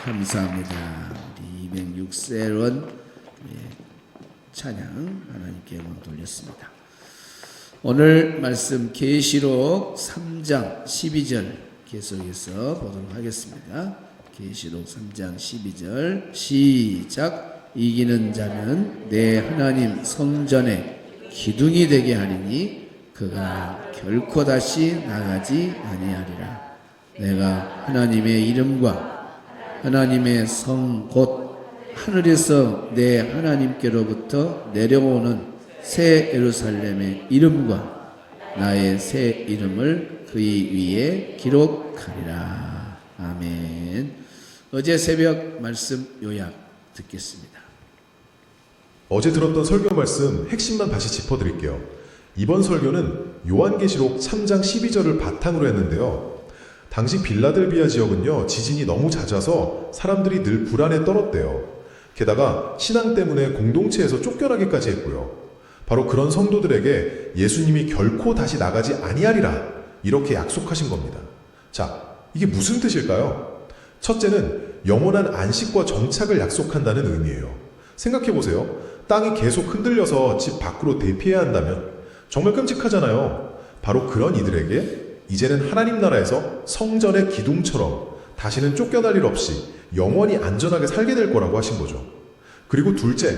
감사합니다. 우리 206세론 찬양 하나님께 영광 돌렸습니다. 오늘 말씀 계시록 3장 12절 계속해서 보도록 하겠습니다. 계시록 3장 12절 시작. 이기는 자는 내 하나님 성전에 기둥이 되게 하리니 그가 결코 다시 나가지 아니하리라. 내가 하나님의 이름과 하나님의 성 곧 하늘에서 내 하나님께로부터 내려오는 새 예루살렘의 이름과 나의 새 이름을 그의 위에 기록하리라. 아멘. 어제 새벽 말씀 요약 듣겠습니다. 어제 들었던 설교 말씀 핵심만 다시 짚어드릴게요. 이번 설교는 요한계시록 3장 12절을 바탕으로 했는데요. 당시 빌라델비아 지역은요, 지진이 너무 잦아서 사람들이 늘 불안에 떨었대요. 게다가 신앙 때문에 공동체에서 쫓겨나기까지 했고요. 바로 그런 성도들에게 예수님이 결코 다시 나가지 아니하리라 이렇게 약속하신 겁니다. 자, 이게 무슨 뜻일까요? 첫째는 영원한 안식과 정착을 약속한다는 의미예요. 생각해보세요. 땅이 계속 흔들려서 집 밖으로 대피해야 한다면 정말 끔찍하잖아요. 바로 그런 이들에게 이제는 하나님 나라에서 성전의 기둥처럼 다시는 쫓겨날 일 없이 영원히 안전하게 살게 될 거라고 하신 거죠. 그리고 둘째,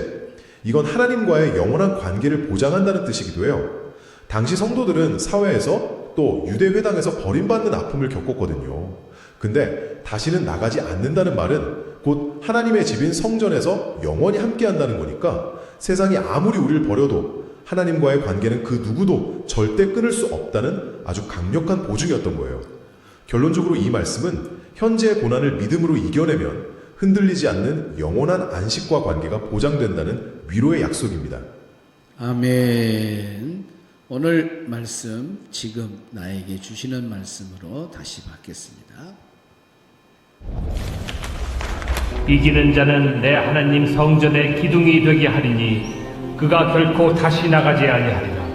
이건 하나님과의 영원한 관계를 보장한다는 뜻이기도 해요. 당시 성도들은 사회에서 또 유대회당에서 버림받는 아픔을 겪었거든요. 근데 다시는 나가지 않는다는 말은 곧 하나님의 집인 성전에서 영원히 함께한다는 거니까 세상이 아무리 우리를 버려도 하나님과의 관계는 그 누구도 절대 끊을 수 없다는 아주 강력한 보증이었던 거예요. 결론적으로 이 말씀은 현재의 고난을 믿음으로 이겨내면 흔들리지 않는 영원한 안식과 관계가 보장된다는 위로의 약속입니다. 아멘. 오늘 말씀 지금 나에게 주시는 말씀으로 다시 받겠습니다. 이기는 자는 내 하나님 성전의 기둥이 되게 하리니 그가 결코 다시 나가지 아니하리라.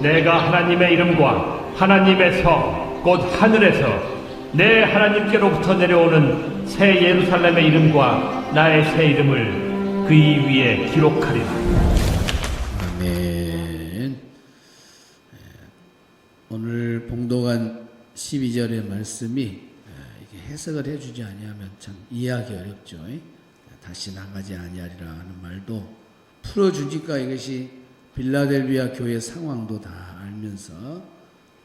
내가 하나님의 이름과 하나님의 성 곧 하늘에서 내 하나님께로부터 내려오는 새 예루살렘의 이름과 나의 새 이름을 그의 위에 기록하리라. 아멘. 오늘 봉독한 12절의 말씀이 이게 해석을 해주지 아니하면 참 이해하기 어렵죠. 다시 나가지 아니하리라 하는 말도 풀어주니까 이것이 빌라델비아 교회 상황도 다 알면서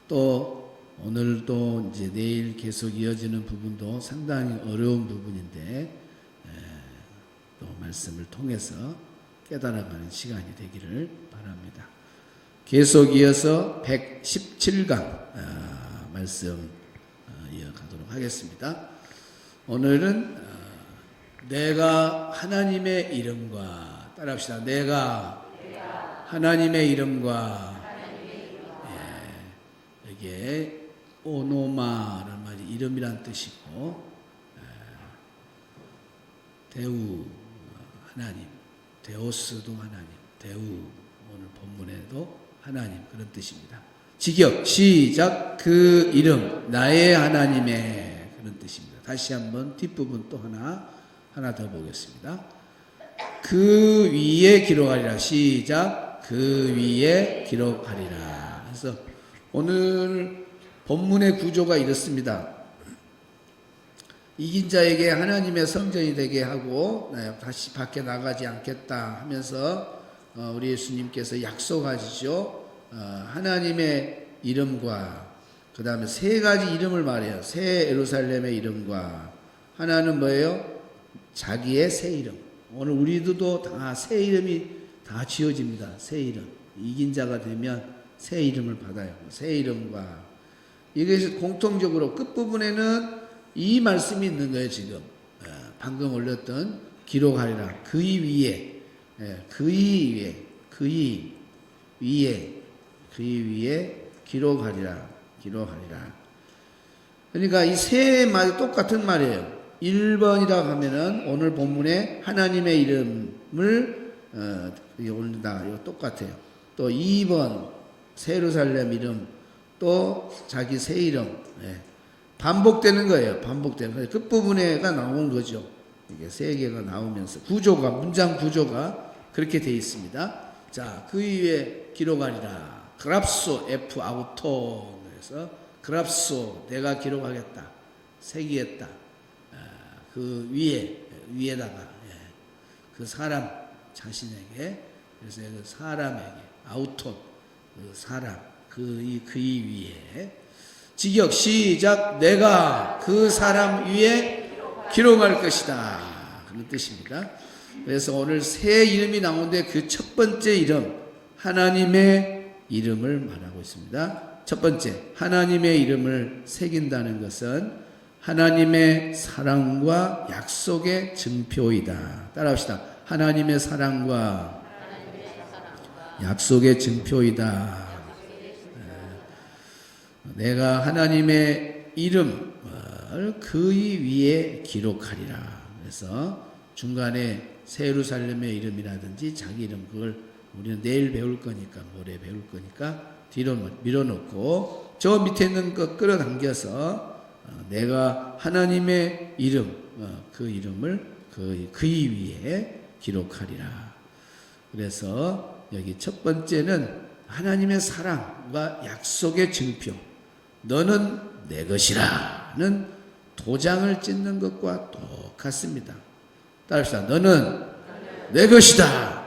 또 오늘도 이제 내일 계속 이어지는 부분도 상당히 어려운 부분인데 또 말씀을 통해서 깨달아가는 시간이 되기를 바랍니다. 계속 이어서 117강 말씀 이어가도록 하겠습니다. 오늘은 내가 하나님의 이름과 따라합시다. 내가 하나님의 이름과 이게 오노마라는 말이 이름이란 뜻이고 데우 하나님, 데오스도 하나님, 데우 오늘 본문에도 하나님 그런 뜻입니다. 직역 시작. 그 이름 나의 하나님의 그런 뜻입니다. 다시 한번 뒷부분 또 하나 더 보겠습니다. 그 위에 기록하리라. 시작. 그 위에 기록하리라. 그래서 오늘 본문의 구조가 이렇습니다. 이긴 자에게 하나님의 성전이 되게 하고 다시 밖에 나가지 않겠다 하면서 우리 예수님께서 약속하시죠. 하나님의 이름과 그 다음에 세 가지 이름을 말해요. 새 예루살렘의 이름과 하나는 뭐예요? 자기의 새 이름. 오늘 우리도 다 새 이름이 다 지어집니다. 새 이름. 이긴 자가 되면 새 이름을 받아요. 새 이름과 이것이 공통적으로 끝부분에는 이 말씀이 있는 거예요. 지금 방금 올렸던 기록하리라. 그의 위에 그의 위에 기록하리라. 그러니까 이 세 말이 똑같은 말이에요. 1번이라고 하면은 오늘 본문에 하나님의 이름을 올린다. 이거 똑같아요. 또 2번 새 예루살렘 이름, 또 자기 새 이름. 반복되는 거예요. 반복되는 거예요. 끝부분에가 나오는 거죠. 이게 세 개가 나오면서 구조가, 문장 구조가 그렇게 되어 있습니다. 자, 그 위에 기록하리라. 그랍소, F 아우토. 그래서 그랍소, 내가 기록하겠다. 새기겠다. 그 위에다가 그 사람 자신에게, 그래서 그 사람에게 아우토, 그 사람, 그 위에 직역 시작. 내가 그 사람 위에 기록할 것이다. 그런 뜻입니다. 그래서 오늘 새 이름이 나오는데 그 첫 번째 이름, 하나님의 이름을 말하고 있습니다. 첫 번째, 하나님의 이름을 새긴다는 것은 하나님의 사랑과 약속의 증표이다. 따라합시다. 하나님의 사랑과 약속의 증표이다. 내가 하나님의 이름을 그 위에 기록하리라. 그래서 중간에 새 예루살렘의 이름이라든지 자기 이름, 그걸 우리는 내일 배울 거니까, 모레 배울 거니까 뒤로 밀어놓고 저 밑에 있는 것 끌어당겨서 내가 하나님의 이름, 그 이름을 그 위에 기록하리라. 그래서 여기 첫 번째는 하나님의 사랑과 약속의 증표, 너는 내 것이라는 도장을 찍는 것과 똑같습니다. 따라합시다. 너는 내 것이다.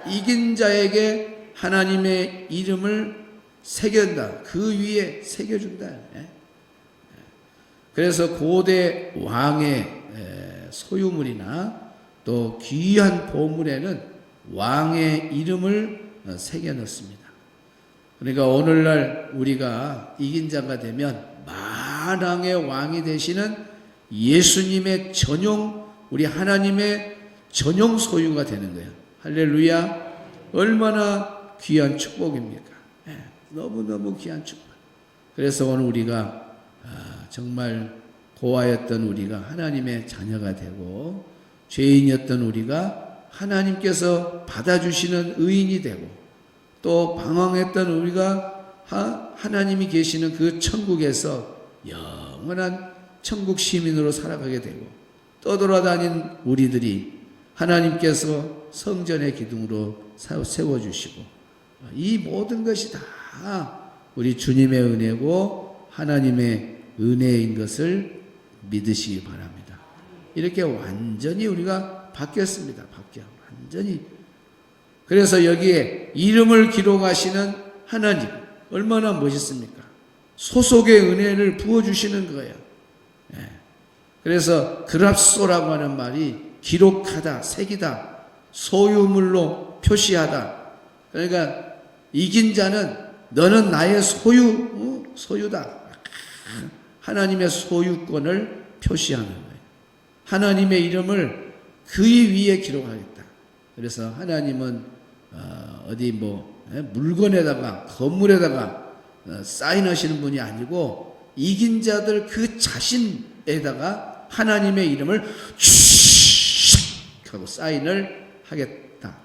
이긴 자에게 하나님의 이름을 새겨준다. 그 위에 새겨준다. 그래서 고대 왕의 소유물이나 또 귀한 보물에는 왕의 이름을 새겨 넣습니다. 그러니까 오늘날 우리가 이긴 자가 되면 만왕의 왕이 되시는 예수님의 전용, 우리 하나님의 전용 소유가 되는 거예요. 할렐루야. 얼마나 귀한 축복입니까? 너무너무 귀한 축복. 그래서 오늘 우리가 정말 고아였던 우리가 하나님의 자녀가 되고, 죄인이었던 우리가 하나님께서 받아주시는 의인이 되고, 또 방황했던 우리가 하나님이 계시는 그 천국에서 영원한 천국 시민으로 살아가게 되고, 떠돌아다닌 우리들이 하나님께서 성전의 기둥으로 세워주시고, 이 모든 것이 다 우리 주님의 은혜고 하나님의 은혜인 것을 믿으시기 바랍니다. 이렇게 완전히 우리가 바뀌었습니다. 완전히. 그래서 여기에 이름을 기록하시는 하나님, 얼마나 멋있습니까? 소속의 은혜를 부어주시는 거예요. 그래서 그랍소라고 하는 말이 기록하다, 새기다, 소유물로 표시하다. 그러니까 이긴 자는 너는 나의 소유다. 하나님의 소유권을 표시하는 거예요. 하나님의 이름을 그 위에 기록하겠다. 그래서 하나님은 물건에다가, 건물에다가 사인하시는 분이 아니고, 이긴 자들 그 자신에다가 하나님의 이름을 슉 하고 사인을 하겠다.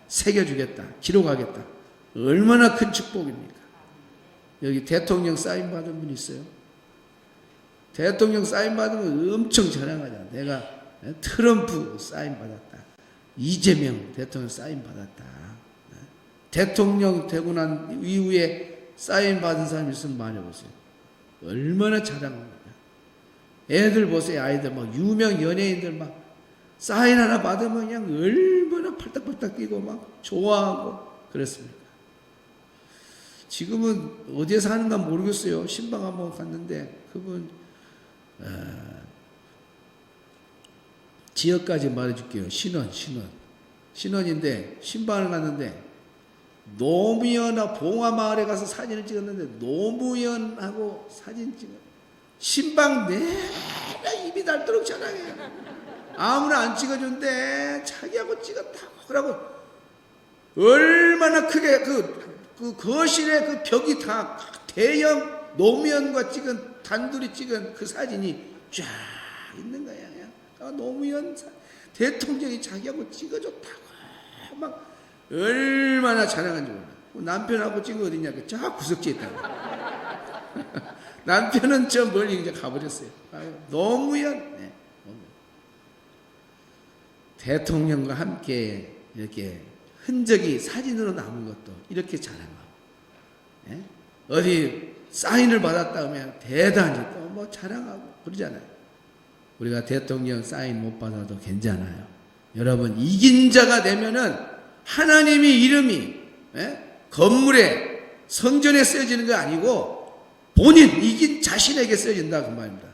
새겨주겠다. 기록하겠다. 얼마나 큰 축복입니까? 여기 대통령 사인 받은 분 있어요? 대통령 사인 받으면 엄청 자랑하잖아. 내가 트럼프 사인 받았다. 이재명 대통령 사인 받았다. 대통령 되고 난 이후에 사인 받은 사람이 있으면 말해보세요. 얼마나 자랑합니까? 애들 보세요. 아이들 막 유명 연예인들 막 사인 하나 받으면 그냥 얼마나 팔딱팔딱 뛰고 막 좋아하고 그랬습니다. 지금은 어디에 사는가 모르겠어요. 신방 한번 갔는데 그분 지역까지 말해줄게요. 신원인데 신방을 갔는데 노무현하고 봉화마을에 가서 사진을 찍었는데 노무현하고 사진 찍어 신방 내가 입이 닳도록 자랑해요. 아무나 안 찍어준대. 자기하고 찍었다고. 그러고 얼마나 크게 그 거실에 그 벽이 다 대형 노무현과 찍은 단둘이 찍은 그 사진이 쫙 있는 거야. 노무현 대통령이 자기하고 찍어줬다고 막 얼마나 자랑한지 몰라. 남편하고 찍은 어디냐? 저 구석지에 있다고. 남편은 저 멀리 이제 가버렸어요. 아유, 노무현. 네, 노무현. 대통령과 함께 이렇게 흔적이 사진으로 남은 것도 이렇게 자랑하고, 예? 어디 사인을 받았다 하면 대단히 또 뭐 자랑하고 그러잖아요. 우리가 대통령 사인 못 받아도 괜찮아요. 여러분, 이긴 자가 되면은 하나님의 이름이, 예? 건물에 성전에 쓰여지는 거 아니고 본인 이긴 자신에게 쓰여진다 그 말입니다.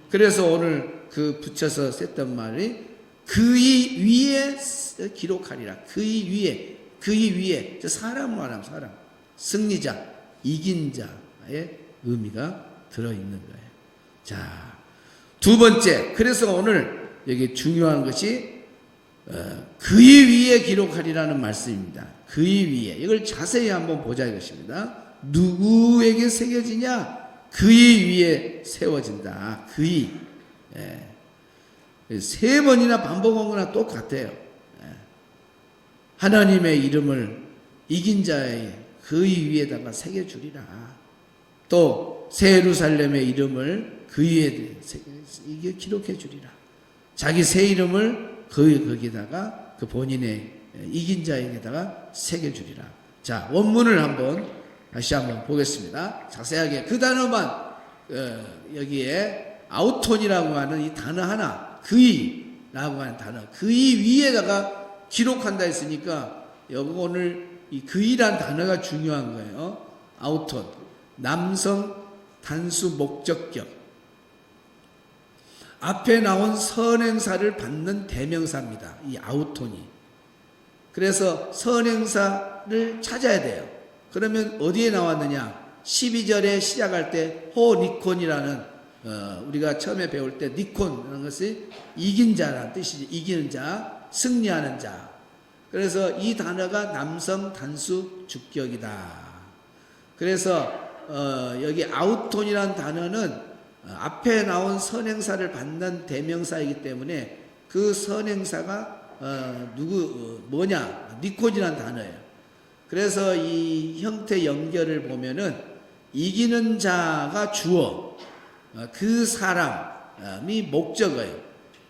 그래서 오늘 그 붙여서 썼던 말이 그의 위에 기록하리라. 그의 위에 저 사람을 말하면 사람, 승리자, 이긴 자의 의미가 들어있는 거예요. 자, 두 번째, 그래서 오늘 여기 중요한 것이 그의 위에 기록하리라는 말씀입니다. 그의 위에, 이걸 자세히 한번 보자 이것입니다. 누구에게 새겨지냐? 그의 위에 세워진다. 그의, 세 번이나 반복한 거나 똑같아요. 하나님의 이름을 이긴 자의 그의 위에다가 새겨주리라. 또 새 예루살렘의 이름을 그 위에 이게 기록해 주리라. 자기 새 이름을 거기다가 그 본인의 이긴 자에게다가 새겨 주리라. 자, 원문을 다시 한번 보겠습니다. 자세하게 그 단어만 여기에 아우톤이라고 하는 이 단어 하나, 그이라고 하는 단어, 그이 위에다가 기록한다 했으니까 여기 오늘 이 그이란 단어가 중요한 거예요. 아우톤, 남성 단수 목적격. 앞에 나온 선행사를 받는 대명사입니다. 이 아우톤이. 그래서 선행사를 찾아야 돼요. 그러면 어디에 나왔느냐? 12절에 시작할 때 호니콘이라는 우리가 처음에 배울 때 니콘이라는 것이 이긴 자라는 뜻이지. 이기는 자, 승리하는 자. 그래서 이 단어가 남성 단수 주격이다. 그래서 여기 아우톤이라는 단어는 앞에 나온 선행사를 받는 대명사이기 때문에 그 선행사가 뭐냐? 니콘이라는 단어예요. 그래서 이 형태 연결을 보면은 이기는 자가 주어, 그 사람이 목적어예요.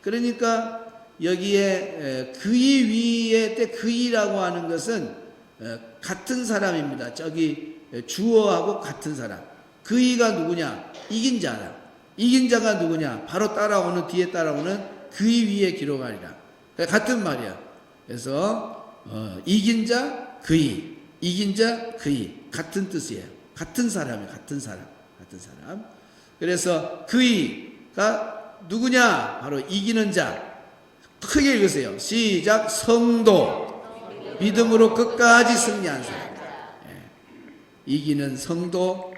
그러니까 여기에 그이 위에 때 그이라고 하는 것은 같은 사람입니다. 저기 주어하고 같은 사람. 그이가 누구냐? 이긴 자다. 이긴 자가 누구냐? 바로 뒤에 따라오는 그이 위에 기록하리라. 같은 말이야. 그래서 이긴 자, 그이, 이긴 자, 그이, 같은 뜻이에요. 같은 사람이에요. 같은 사람. 그래서 그이가 누구냐? 바로 이기는 자. 크게 읽으세요. 시작. 성도. 믿음으로 끝까지 승리한 사람. 이기는 성도,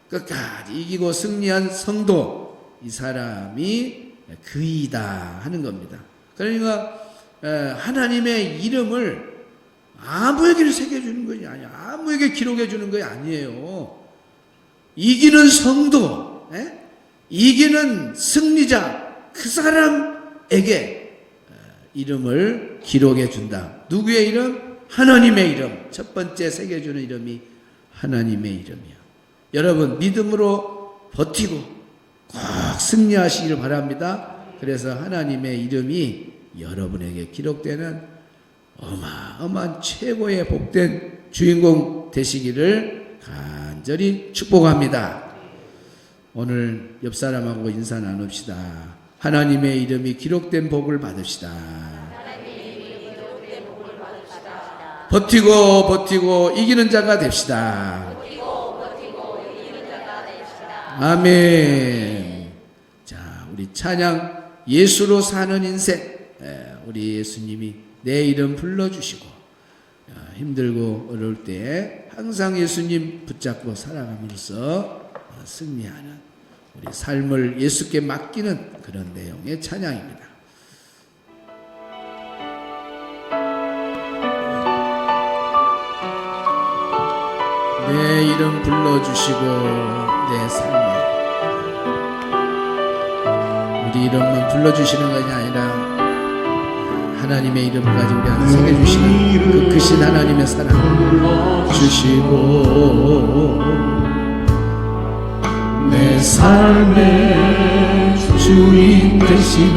끝까지 이기고 승리한 성도, 이 사람이 그이다 하는 겁니다. 그러니까 하나님의 이름을 아무에게 새겨주는 것이 아니야. 아무에게 기록해주는 것이 아니에요. 이기는 성도, 이기는 승리자, 그 사람에게 이름을 기록해준다. 누구의 이름? 하나님의 이름. 첫 번째 새겨주는 이름이 하나님의 이름이야. 여러분, 믿음으로 버티고 꼭 승리하시기를 바랍니다. 그래서 하나님의 이름이 여러분에게 기록되는 어마어마한 최고의 복된 주인공 되시기를 간절히 축복합니다. 오늘 옆 사람하고 인사 나눕시다. 하나님의 이름이 기록된 복을 받읍시다. 버티고 이기는 자가 됩시다. 아멘. 자, 우리 찬양 예수로 사는 인생. 우리 예수님이 내 이름 불러주시고 힘들고 어려울 때 항상 예수님 붙잡고 살아가면서 승리하는 우리 삶을 예수께 맡기는 그런 내용의 찬양입니다. 내 이름 불러주시고 내 삶에 우리 이름만 불러주시는 것이 아니라 하나님의 이름까지 우리한테 새겨주시는 그 크신 하나님의 사랑 주시고 내 삶의 주인 되시는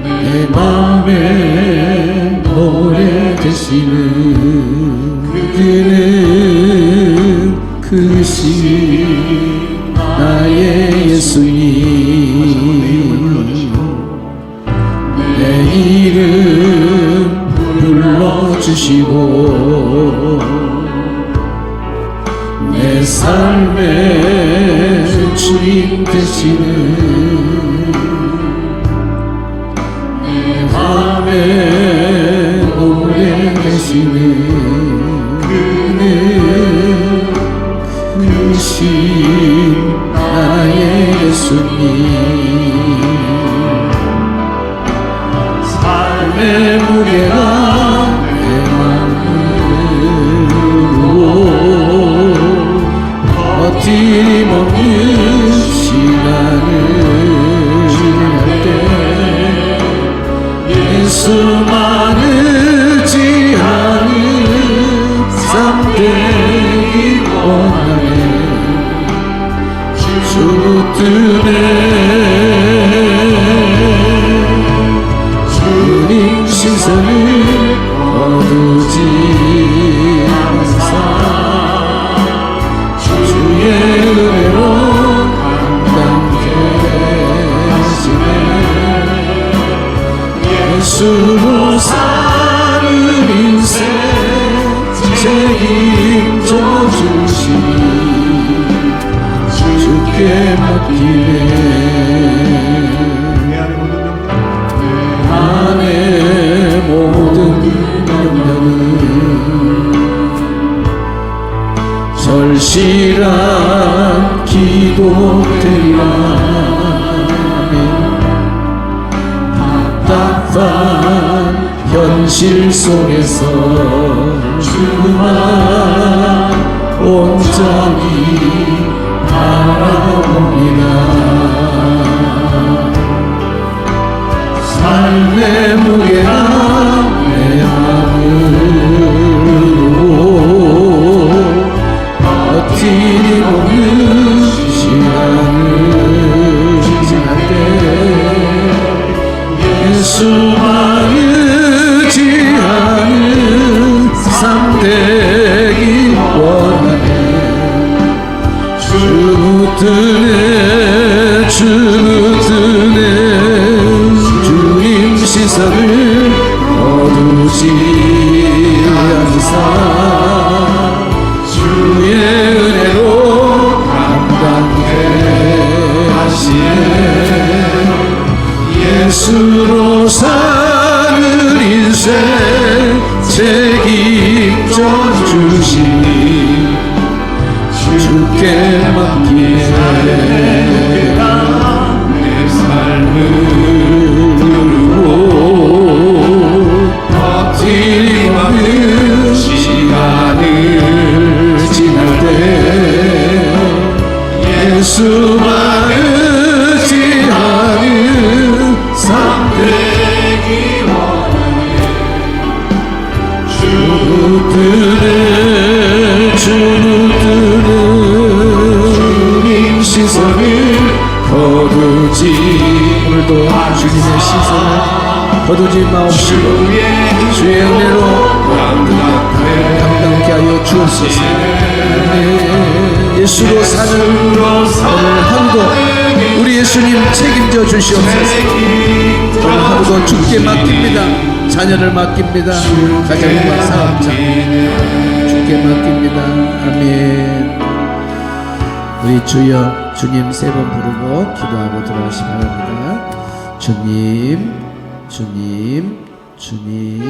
내 마음에 노래 되시는 그는 크신 나의 예수님 내 이름 불러주시고 내 삶의 주인 되시는 내 마음에 오래 계시는 그는 크신 나의 예수님 삶의 무게가 내 마음으로 버티림 없는 시간을 지날 때 예수만 의지 하는 삶 되기 원하네 주 붙드네 주님 시선을 거두지 않사 주의 은혜로 감당케 하시네 예수로 사는 인생 책임져 주시니 주께 맡기네 내 안에 모든 명령은 절실한 기도되리라 답답한 현실 속에서 주만 온전히 바라봅니다 삶의 무게가 내 마음으로 버티림 없는 시간을 지날 때 예수만 의지하는 삶 되기 원하네 주 붙드네 주 붙드네 주님 시선을 거두지 않사 주의 은혜로 감당케 하시네 예수로 사는 인생 책임져 주시니 주께 맡기네 내 삶을 버티림 없는 시간을 지날 때 예수만 의지하는 삶 되기 원하네 주 붙드네 주 붙드네 주님 시선을 거두지 오늘도 주님의 시선을 거두지 마옵시고 주의 은혜로 감당케 하여 주옵소서 예수로 사는 오늘 하루도 우리 예수님 책임져 주시옵소서 오늘 하루도 주께 맡깁니다 자녀를 맡깁니다 가정과 사업장 주께 맡깁니다 아멘 우리 주여 주님 세 번 부르고 기도하고 들어가시 바랍니다 주님 주님 주님